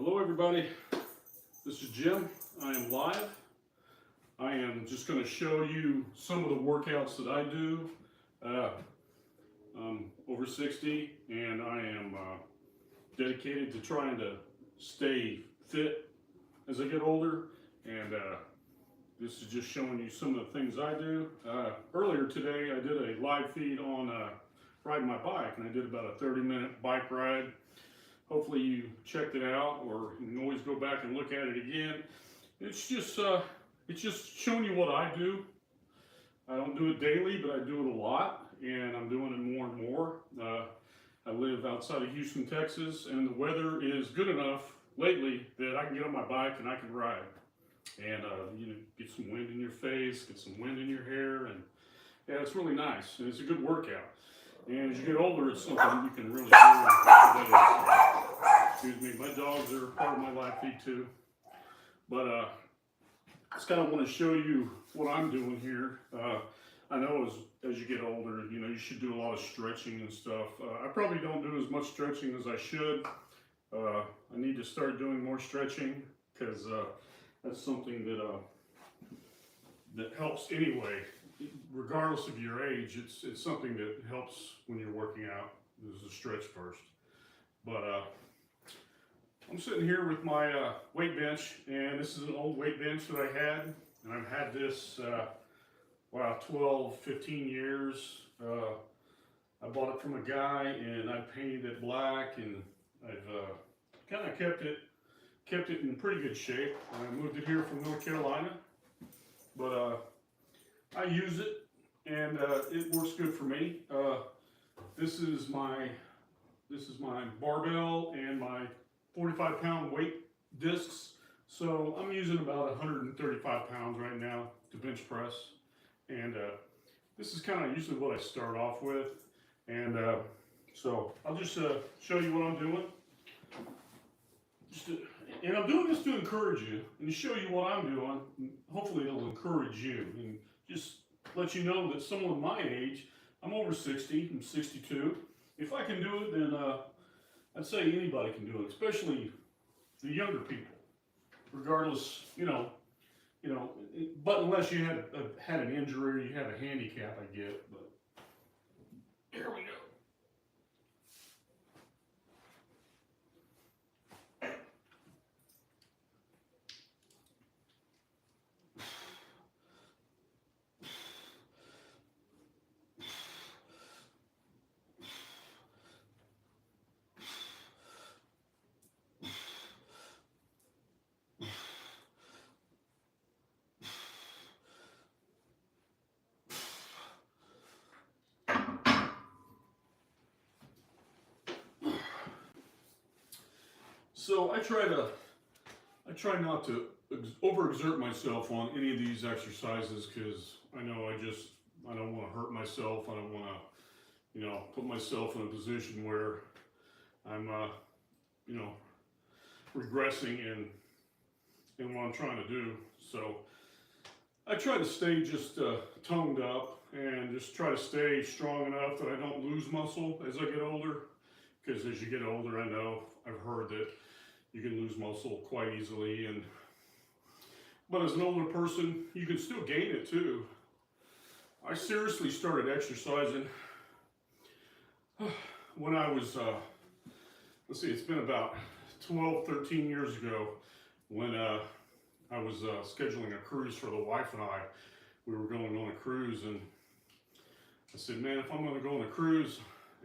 Hello everybody, this is Jim. I am live. I am just going to show you some of the workouts that I do. I'm over 60 and I am dedicated to trying to stay fit as I get older, and this is just showing you some of the things I do. Earlier today I did a live feed on riding my bike, and I did about a 30-minute bike ride. Hopefully you checked it out, or you can always go back and look at it again. It's just showing you what I do. I don't do it daily, but I do it a lot, and I'm doing it more and more. I live outside of Houston, Texas, and the weather is good enough lately that I can get on my bike and I can ride. And get some wind in your face, get some wind in your hair, and yeah, it's really nice, and it's a good workout. And as you get older, it's something that you can really do. Excuse me, my dogs are part of my life feed too. But I just kind of want to show you what I'm doing here. I know as you get older, you should do a lot of stretching and stuff. I probably don't do as much stretching as I should. I need to start doing more stretching, because that's something that helps anyway. Regardless of your age, it's something that helps when you're working out. There's a stretch first. But I'm sitting here with my weight bench, and this is an old weight bench that I had, and I've had this 12, 15 years. I bought it from a guy, and I painted it black, and I've kind of kept it in pretty good shape. I moved it here from North Carolina, but I use it, and it works good for me. This is my barbell and my 45-pound weight discs. So I'm using about 135 pounds right now to bench press, and this is kind of usually what I start off with. And so I'll just show you what I'm doing. And I'm doing this to encourage you and to show you what I'm doing. Hopefully it'll encourage you, and just let you know that someone my age, I'm over 60, I'm 62. If I can do it, then I'd say anybody can do it, especially the younger people. Regardless, but unless you had an injury or you have a handicap, I get. But here we go. So I try not to overexert myself on any of these exercises, because I know I don't want to hurt myself. I don't want to, put myself in a position where I'm, regressing in what I'm trying to do. So I try to stay just toned up, and just try to stay strong enough that I don't lose muscle as I get older. Because as you get older, I know I've heard that you can lose muscle quite easily, but as an older person, you can still gain it too. I seriously started exercising when I was, it's been about 12, 13 years ago, when I was scheduling a cruise for the wife and I. We were going on a cruise, and I said, man, if I'm going to go on a cruise,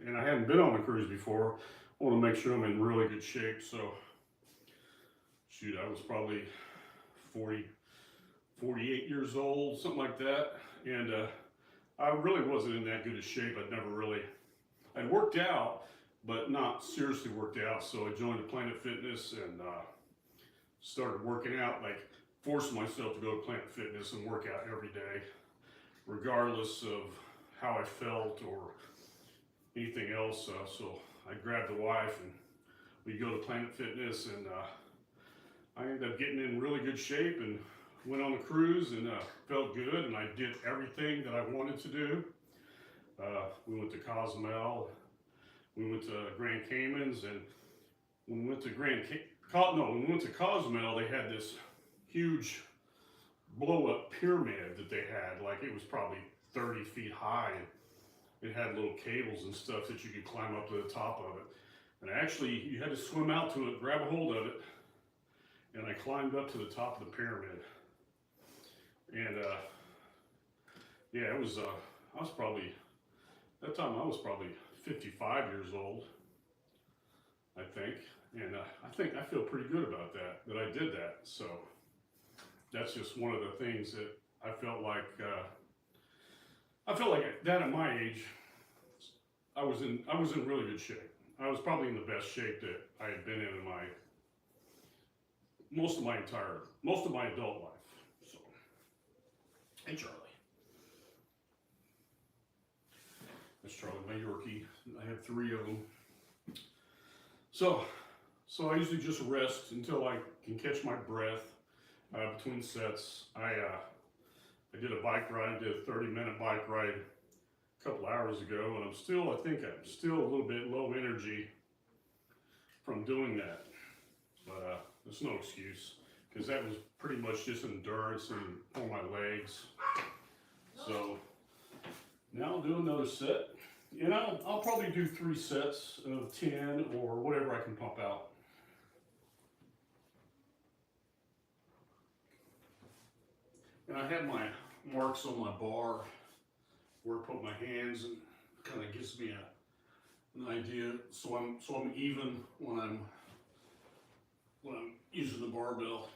and I hadn't been on a cruise before, I want to make sure I'm in really good shape. So shoot, I was probably 48 years old, something like that. And I really wasn't in that good a shape. I'd worked out, but not seriously worked out. So I joined the Planet Fitness and started working out, like forced myself to go to Planet Fitness and work out every day, regardless of how I felt or anything else. So I grabbed the wife, and we'd go to Planet Fitness, and I ended up getting in really good shape and went on a cruise, and felt good, and I did everything that I wanted to do. We went to Cozumel, we went to Grand Caymans, and when we went to when we went to Cozumel, they had this huge blow-up pyramid that they had. Like, it was probably 30 feet high. It had little cables and stuff that you could climb up to the top of it. And actually, you had to swim out to it, grab a hold of it, and I climbed up to the top of the pyramid. And yeah, it was, I was probably, that time I was probably 55 years old, I think. And I feel pretty good about that I did that. So that's just one of the things that I felt like that at my age, I was in really good shape. I was probably in the best shape that I had been in most of my adult life. So, hey Charlie. That's Charlie, my Yorkie. I have 3 of them. So I usually just rest until I can catch my breath between sets. I did a bike ride, did a 30-minute bike ride a couple hours ago, and I think I'm still a little bit low energy from doing that. But there's no excuse, because that was pretty much just endurance and for my legs. So now I'll do another set. And I'll probably do 3 sets of 10 or whatever I can pump out. And I have my marks on my bar where I put my hands, and kind of gives me an idea. So I'm even when I'm using the barbell.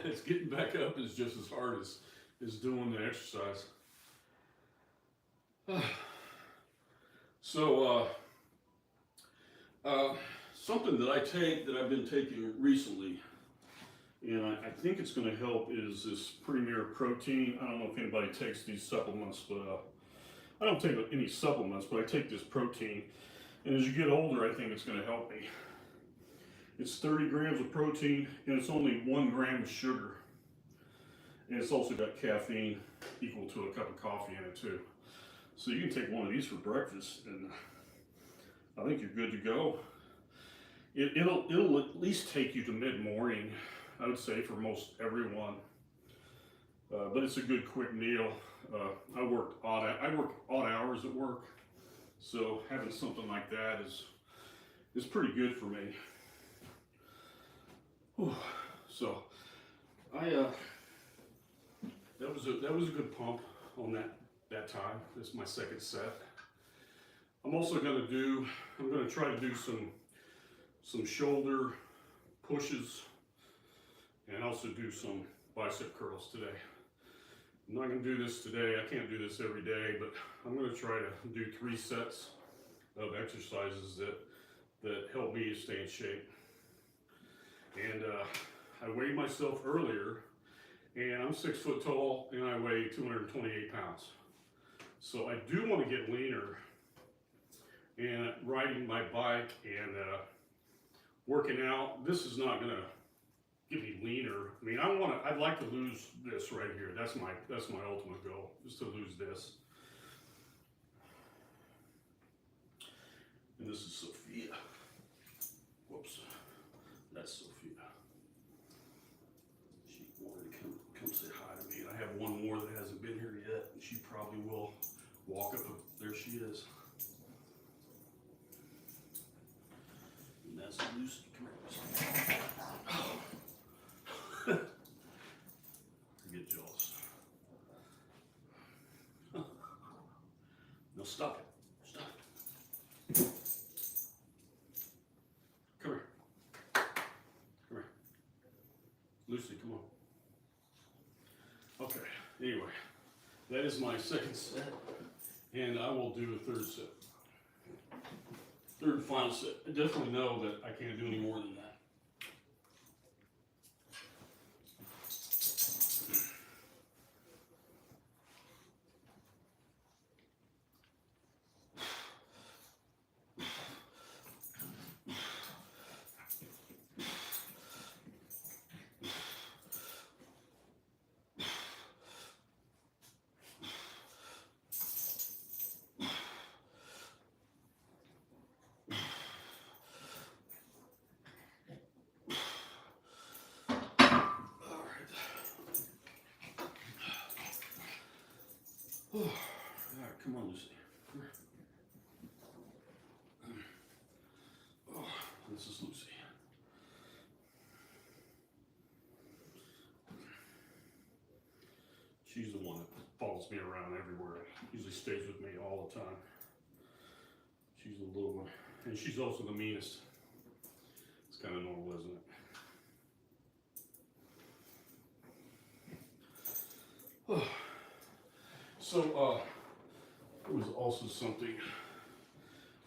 It's getting back up is just as hard as doing the exercise. So something that I've been taking recently, and I think it's going to help, is this Premier Protein. I don't know if anybody takes these supplements, but I don't take any supplements, but I take this protein. And as you get older, I think it's going to help me. It's 30 grams of protein, and it's only 1 gram of sugar. And it's also got caffeine equal to a cup of coffee in it too. So you can take one of these for breakfast, and I think you're good to go. It'll at least take you to mid-morning, I would say, for most everyone. But it's a good quick meal. I work odd hours at work, so having something like that is pretty good for me. So that was a good pump on that time. This is my 2nd set. I'm also going to try to do some shoulder pushes, and also do some bicep curls today. I'm not going to do this today. I can't do this every day, but I'm going to try to do 3 sets of exercises that help me stay in shape. And I weighed myself earlier, and I'm 6 foot tall, and I weigh 228 pounds. So I do want to get leaner, and riding my bike and working out, this is not going to get me leaner. I mean, I'd like to lose this right here. That's my ultimate goal, is to lose this. And this is Sophia. Whoops. That's Sophia. She wanted to come say hi to me. And I have one more that hasn't been here yet, and she probably will walk up. There she is. And that's Lucy. Come here. Oh. I get jealous. No, stop it. Stop it. Come here. Come here. Lucy, come on. Okay, anyway, that is my 2nd set, and I will do a 3rd set. 3rd and final set. I definitely know that I can't do any more than that. Oh, all right, come on, Lucy. Oh, this is Lucy. She's the one that follows me around everywhere. Usually stays with me all the time. She's the little one. And she's also the meanest. It's kind of normal, isn't it? Oh. So, there was also something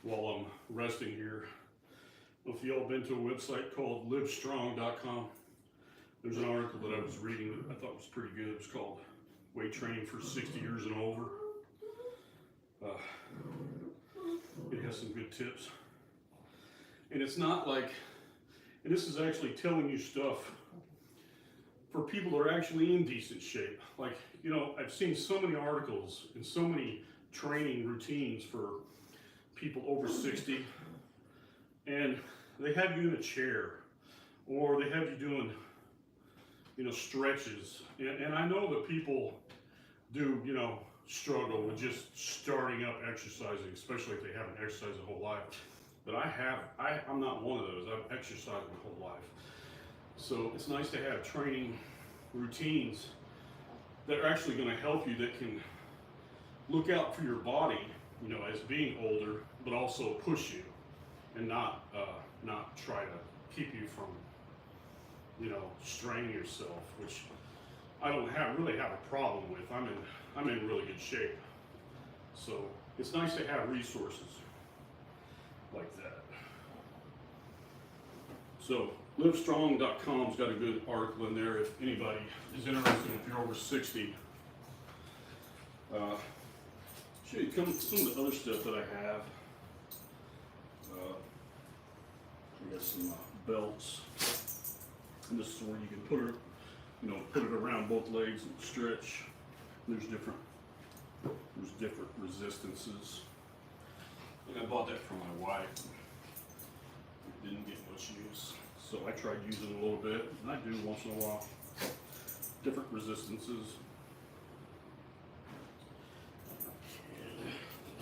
while I'm resting here. I don't know if y'all been to a website called livestrong.com. There's an article that I was reading that I thought was pretty good. It was called Weight Training for 60 Years and Over. It has some good tips. And it's not like, and this is actually telling you stuff for people that are actually in decent shape. Like, you know, I've seen so many articles and so many training routines for people over 60, and they have you in a chair, or they have you doing, you know, stretches. And I know that people do, you know, struggle with just starting up exercising, especially if they haven't exercised their whole life. But I'm not one of those. I've exercised my whole life. So it's nice to have training routines that are actually going to help you, that can look out for your body, you know, as being older, but also push you and not try to keep you from, you know, straining yourself, which I don't really have a problem with. I'm in really good shape. So it's nice to have resources like that. So livestrong.com's got a good article in there if anybody is interested, if you're over 60. Show you some of the other stuff that I have. I got some belts. And this is where you can put it, you know, put it around both legs and stretch. There's different resistances. And I bought that for my wife. It didn't get much use, so I tried using it a little bit, and I do once in a while. Different resistances.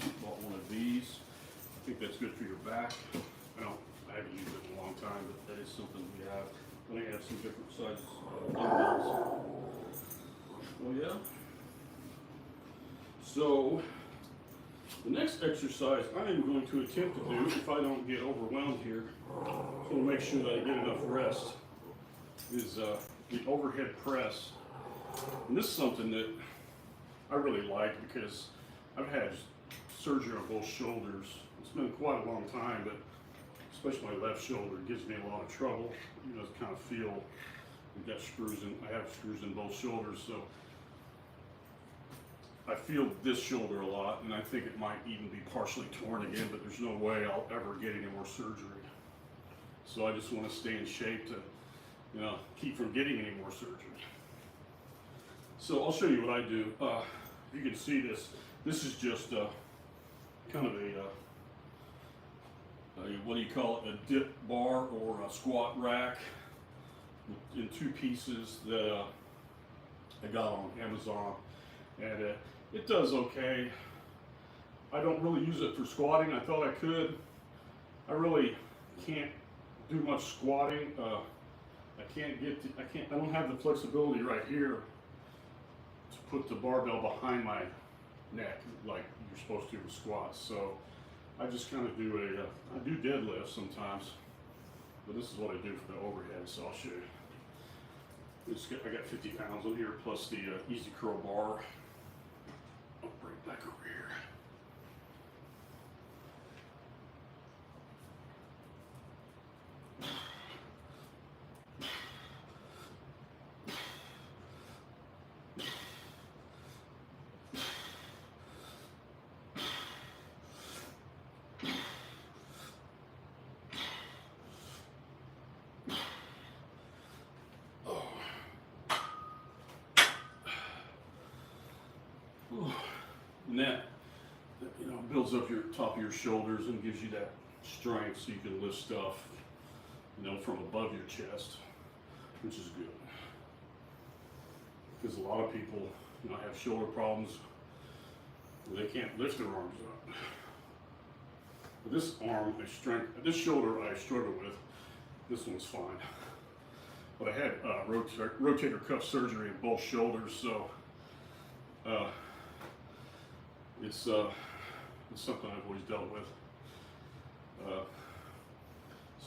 And bought one of these. I think that's good for your back. I haven't used it in a long time, but that is something we have. Then I have some different sizes of dumbbells. Oh yeah. So the next exercise I am going to attempt to do, if I don't get overwhelmed here, so to make sure that I get enough rest, is the overhead press. And this is something that I really like because I've had surgery on both shoulders. It's been quite a long time, but especially my left shoulder gives me a lot of trouble. You know, kind of feel I have screws in both shoulders, so I feel this shoulder a lot, and I think it might even be partially torn again, but there's no way I'll ever get any more surgery. So I just want to stay in shape to, you know, keep from getting any more surgery. So I'll show you what I do. You can see this. This is just kind of what do you call it? A dip bar or a squat rack in two pieces that I got on Amazon, and it does okay. I don't really use it for squatting. I thought I could. I really can't do much squatting. I don't have the flexibility right here to put the barbell behind my neck like you're supposed to with squats. So I just kind of do I do deadlifts sometimes, but this is what I do for the overhead. So I'll show you. I got 50 pounds on here plus the easy curl bar. I'll bring it back over here. And that, you know, builds up your top of your shoulders and gives you that strength so you can lift stuff, you know, from above your chest, which is good. Because a lot of people, you know, have shoulder problems They can't lift their arms up. But this arm, this shoulder I struggle with. This one's fine. But I had rotator cuff surgery in both shoulders, so it's something I've always dealt with.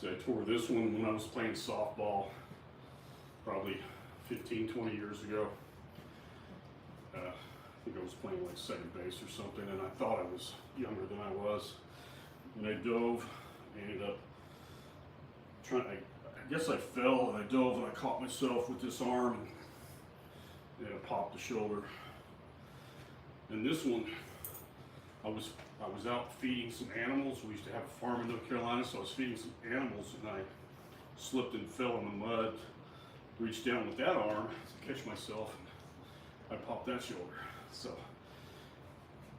So I tore this one when I was playing softball, probably 15, 20 years ago. I think I was playing like second base or something, and I thought I was younger than I was. And I dove, ended up trying, I guess I fell and I dove and I caught myself with this arm and it popped the shoulder. And this one, I was out feeding some animals. We used to have a farm in North Carolina, so I was feeding some animals and I slipped and fell in the mud, reached down with that arm to catch myself, and I popped that shoulder. So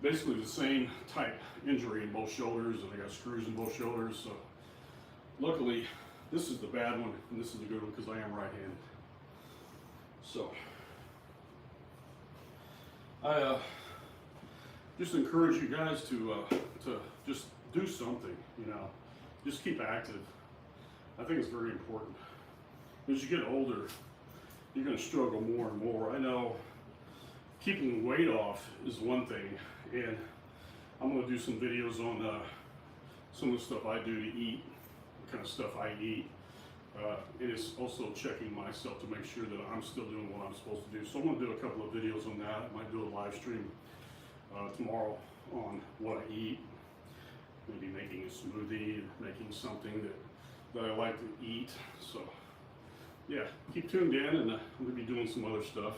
basically the same type injury in both shoulders, and I got screws in both shoulders. So luckily, this is the bad one and this is the good one because I am right-handed. So I just encourage you guys to just do something, you know, just keep active. I think it's very important. As you get older, you're going to struggle more and more. I know keeping weight off is one thing, and I'm going to do some videos on some of the stuff I do to eat, the kind of stuff I eat. It is also checking myself to make sure that I'm still doing what I'm supposed to do. So I'm going to do a couple of videos on that. I might do a live stream tomorrow on what I eat, maybe making a smoothie, or making something that I like to eat. So yeah, keep tuned in, and I'm going to be doing some other stuff.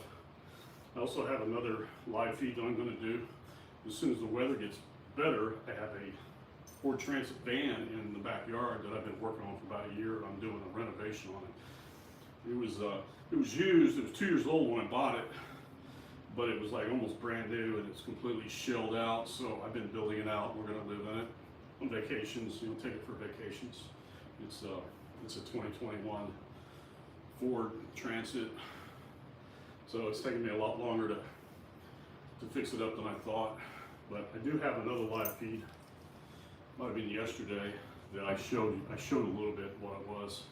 I also have another live feed that I'm going to do. As soon as the weather gets better, I have a Ford Transit van in the backyard that I've been working on for about a year. I'm doing a renovation on it. It was used. It was 2 years old when I bought it, but it was like almost brand new, and it's completely shelled out. So I've been building it out. We're going to live in it on vacations. You know, take it for vacations. It's a 2021 Ford Transit. So it's taken me a lot longer to fix it up than I thought. But I do have another live feed. Might have been yesterday that I showed a little bit what it was,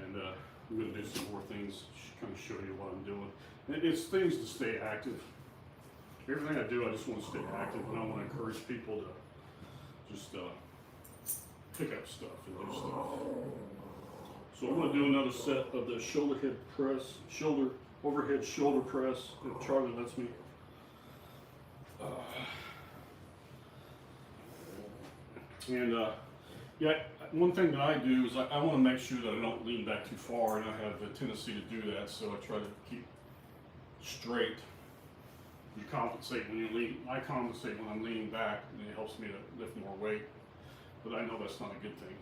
and I'm going to do some more things, kind of show you what I'm doing. And it's things to stay active. Everything I do, I just want to stay active, and I want to encourage people to just pick up stuff and do stuff. So I'm going to do another set of the shoulder head press, overhead shoulder press if Charlie lets me. Yeah, one thing that I do is I want to make sure that I don't lean back too far, and I have the tendency to do that, so I try to keep straight. You compensate when you lean. I compensate when I'm leaning back, and it helps me to lift more weight, but I know that's not a good thing.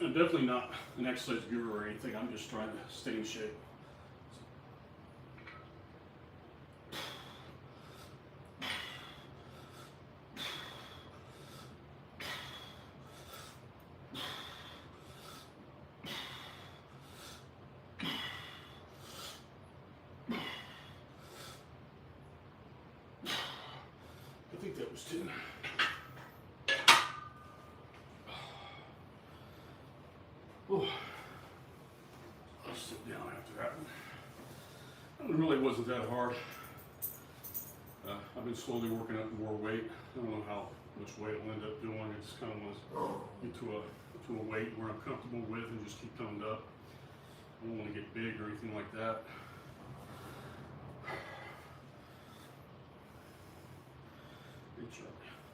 I'm definitely not an exercise guru or anything. I'm just trying to stay in shape. I think that was 10. Oh, I'll sit down after that one. It really wasn't that hard. I've been slowly working up more weight. I don't know how much weight I'll end up doing. I just kind of want to get to a weight where I'm comfortable with and just keep toned up. I don't want to get big or anything like that.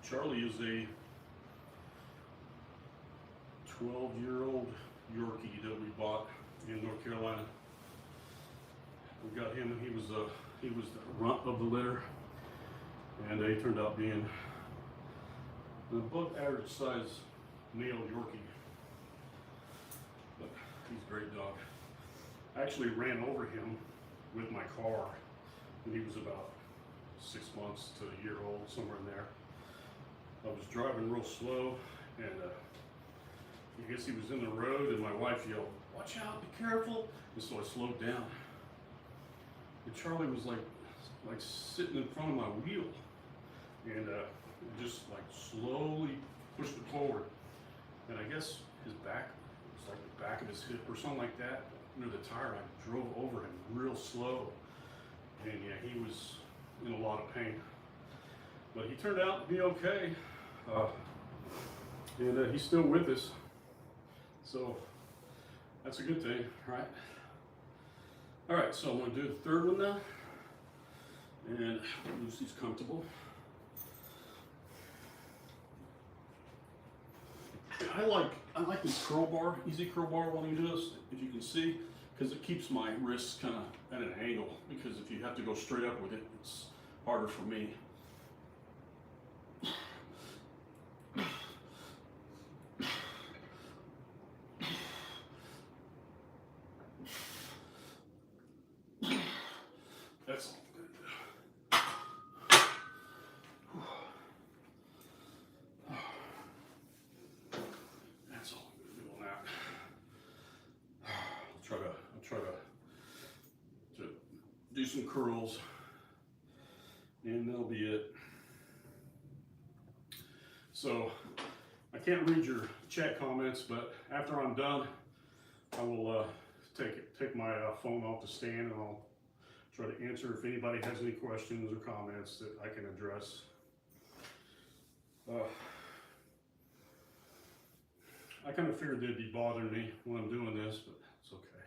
Charlie is a 12-year-old Yorkie that we bought in North Carolina. We got him, and he was the runt of the litter, and he turned out being an above average size male Yorkie. But he's a great dog. I actually ran over him with my car when he was about 6 months to a year old, somewhere in there. I was driving real slow, and I guess he was in the road, and my wife yelled, "Watch out, be careful!" And so I slowed down. And Charlie was like like sitting in front of my wheel, and just like slowly pushed it forward. And I guess his back, it's like the back of his hip or something like that, under the tire. I drove over him real slow, and yeah, he was in a lot of pain. But he turned out to be okay, and he's still with us. So that's a good thing, right? All right, so I'm gonna do the third one now, and Lucy's comfortable. I like this curl bar, easy curl bar when you do this, if you can see, because it keeps my wrists kind of at an angle, because if you have to go straight up with it, it's harder for me. That's all I'm gonna do. That's all I'm gonna do on that. I'll try to do some curls, and that'll be it. So I can't read your chat comments, but after I'm done, I will take my phone off the stand, and I'll try to answer if anybody has any questions or comments that I can address. I kind of figured they'd be bothering me when I'm doing this, but it's okay.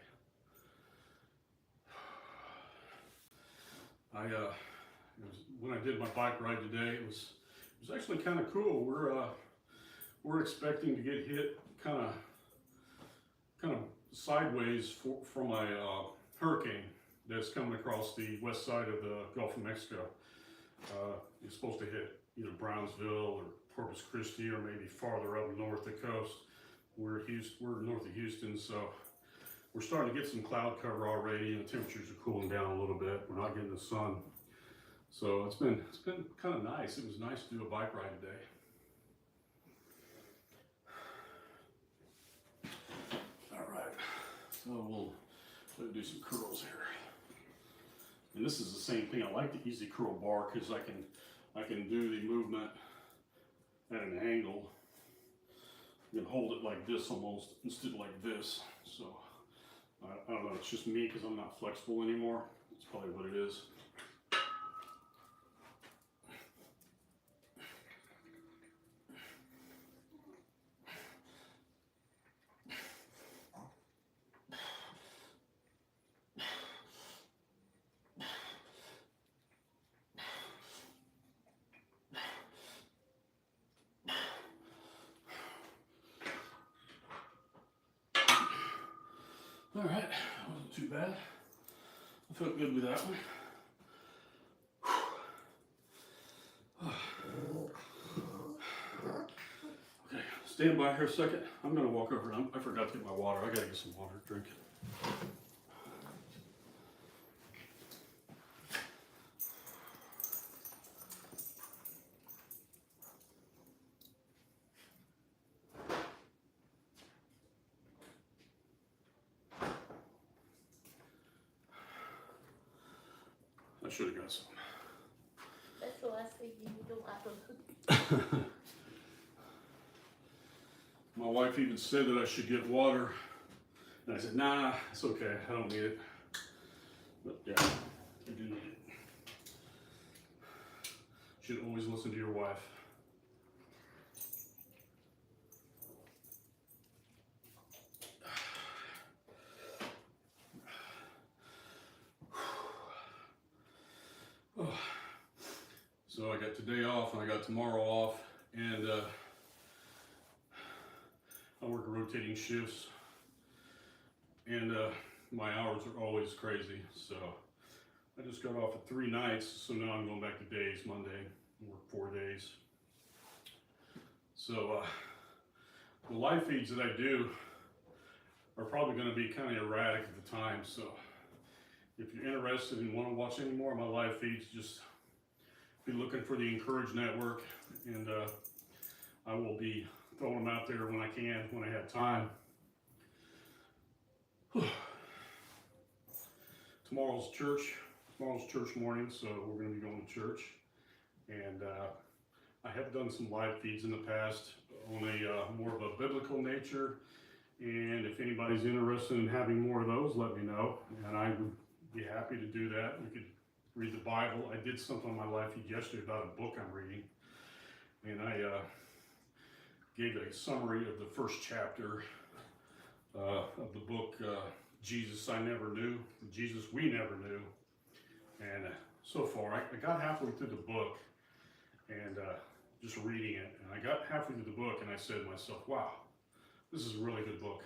When I did my bike ride today, it was actually kind of cool. We're expecting to get hit kind of sideways from a hurricane that's coming across the west side of the Gulf of Mexico. It's supposed to hit either Brownsville or Corpus Christi, or maybe farther up north the coast. We're north of Houston, so we're starting to get some cloud cover already, and the temperatures are cooling down a little bit. We're not getting the sun, so it's been kind of nice. It was nice to do a bike ride today. All right, so we'll do some curls here. And this is the same thing. I like the easy curl bar because I can do the movement at an angle. You can hold it like this almost instead of like this. So I don't know, it's just me because I'm not flexible anymore. That's probably what it is. All right, that wasn't too bad. I felt good with that one. Okay, stand by here a second. I'm gonna walk over. I forgot to get my water. I gotta get some water to drink. I should have got some. That's the last thing you don't have to. My wife even said that I should get water, and I said, nah, it's okay, I don't need it. But yeah, you do need it. You should always listen to your wife. Oh. So I got today off and I got tomorrow off, and I work rotating shifts, and my hours are always crazy. So I just got off at 3 nights, so now I'm going back to days. Monday, I work 4 days. So the live feeds that I do are probably going to be kind of erratic at the time. So if you're interested and want to watch any more of my live feeds, just be looking for the Encourage Network, and I will be throwing them out there when I can, when I have time. Tomorrow's church, tomorrow's church morning, so we're going to be going to church. And I have done some live feeds in the past on a more of a biblical nature. And if anybody's interested in having more of those, let me know. And I would be happy to do that. We could read the Bible. I did something on my live feed yesterday about a book I'm reading. And I gave a summary of the first chapter of the book, Jesus I Never Knew, Jesus We Never Knew. And so far, I got halfway through the book and just reading it. And I got halfway through the book and I said to myself, wow, this is a really good book.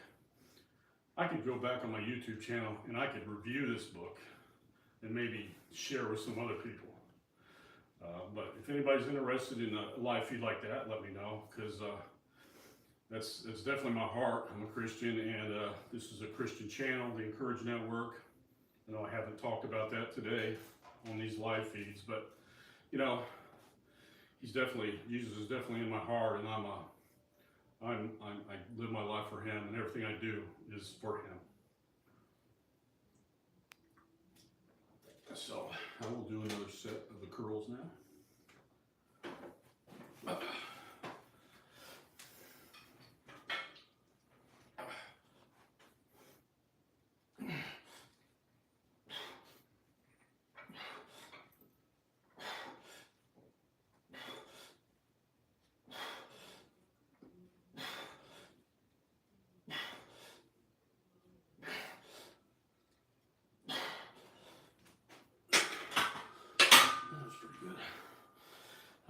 I could go back on my YouTube channel and I could review this book and maybe share with some other people. But if anybody's interested in a live feed like that, let me know, because that's definitely my heart. I'm a Christian, and this is a Christian channel, the Encourage Network. I know I haven't talked about that today on these live feeds, but you know, Jesus is definitely in my heart, and I live my life for Him, and everything I do is for Him. So I will do another set of the curls now.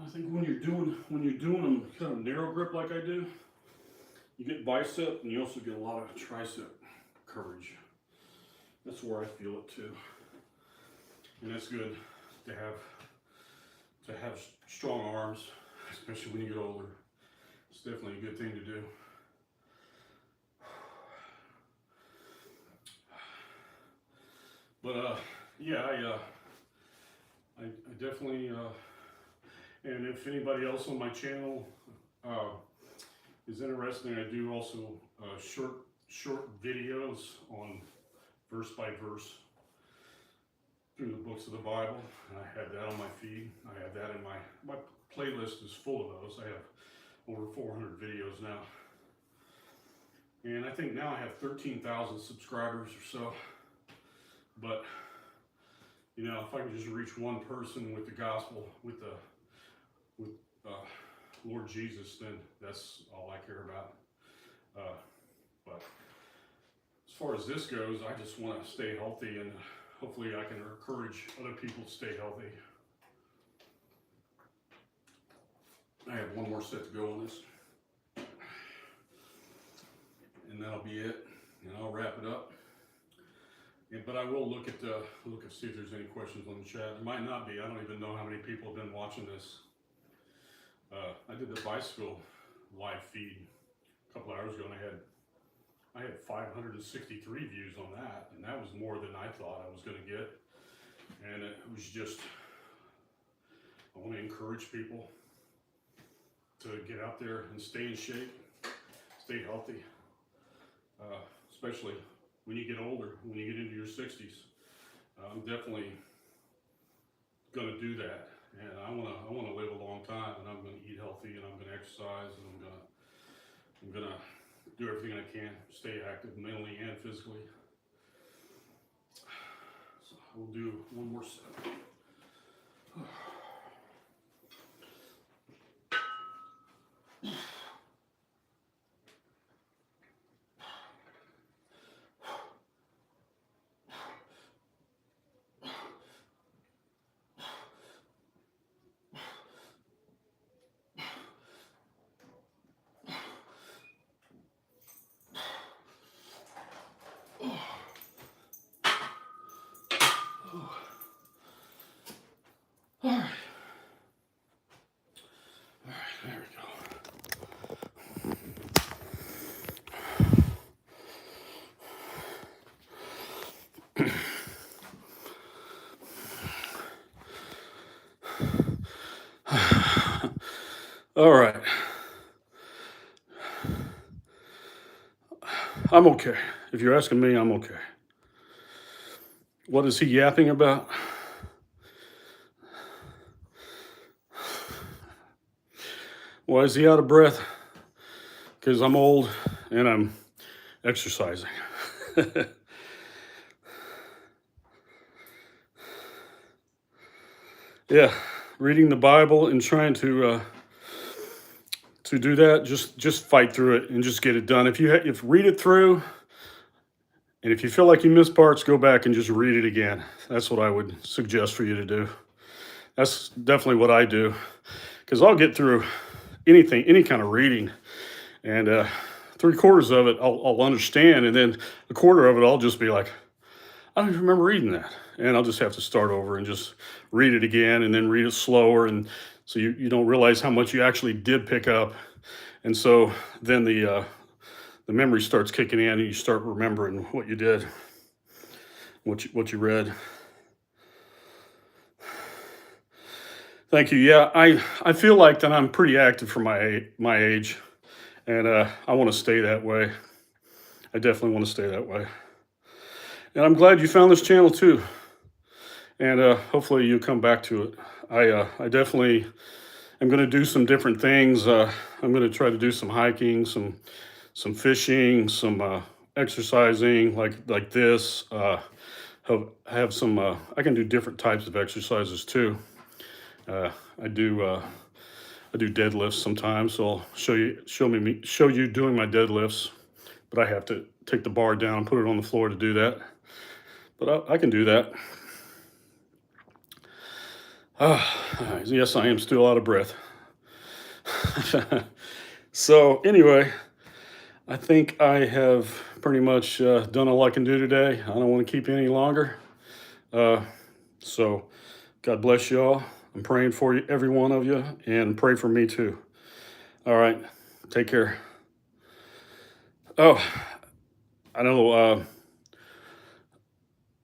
I think when you're doing them kind of narrow grip like I do, you get bicep and you also get a lot of tricep courage. That's where I feel it too, and that's good to have strong arms, especially when you get older. It's definitely a good thing to do. But yeah, I definitely. And if anybody else on my channel is interested, I do also short videos on verse by verse through the books of the Bible. And I have that on my feed. I have that in my playlist is full of those. I have over 400 videos now. And I think now I have 13,000 subscribers or so. But, you know, if I can just reach one person with the gospel, with Lord Jesus, then that's all I care about. But as far as this goes, I just want to stay healthy, and hopefully I can encourage other people to stay healthy. I have one more set to go on this, and that'll be it, and I'll wrap it up. Yeah, but I will look at see if there's any questions on the chat. There might not be. I don't even know how many people have been watching this. I did the bicycle live feed a couple hours ago, and I had 563 views on that, and that was more than I thought I was going to get. And it was just, I want to encourage people to get out there and stay in shape, stay healthy, especially when you get older, when you get into your 60s. I'm definitely going to do that. And I want to live a long time, and I'm going to eat healthy, and I'm going to exercise, and I'm going to do everything I can, stay active mentally and physically. So I will do one more set. All right. There we go. All right. I'm okay. If you're asking me, I'm okay. What is he yapping about? Why is he out of breath? Because I'm old and I'm exercising. Yeah, reading the Bible and trying to do that, just fight through it and just get it done. If read it through, and if you feel like you missed parts, go back and just read it again. That's what I would suggest for you to do. That's definitely what I do, because I'll get through anything, any kind of reading, and 3/4 of it I'll understand, and then a quarter of it I'll just be like, I don't even remember reading that, and I'll just have to start over and just read it again, and then read it slower, and so you don't realize how much you actually did pick up, and so then the memory starts kicking in, and you start remembering what you did, what you read. Thank you. Yeah, I feel like that I'm pretty active for my age, and I want to stay that way. I definitely want to stay that way. And I'm glad you found this channel too. And hopefully you come back to it. I definitely am going to do some different things. I'm going to try to do some hiking, some fishing, some exercising like this. Have some. I can do different types of exercises too. I do deadlifts sometimes, so I'll show you doing my deadlifts. But I have to take the bar down, put it on the floor to do that. But I can do that. Yes, I am still out of breath. So anyway, I think I have pretty much done all I can do today. I don't want to keep you any longer. So God bless you all. I'm praying for you, every one of you, and pray for me too. All right, take care. Oh, I know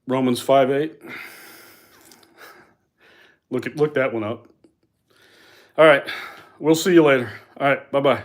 Romans 5:8. Look that one up. All right, we'll see you later. All right, bye-bye.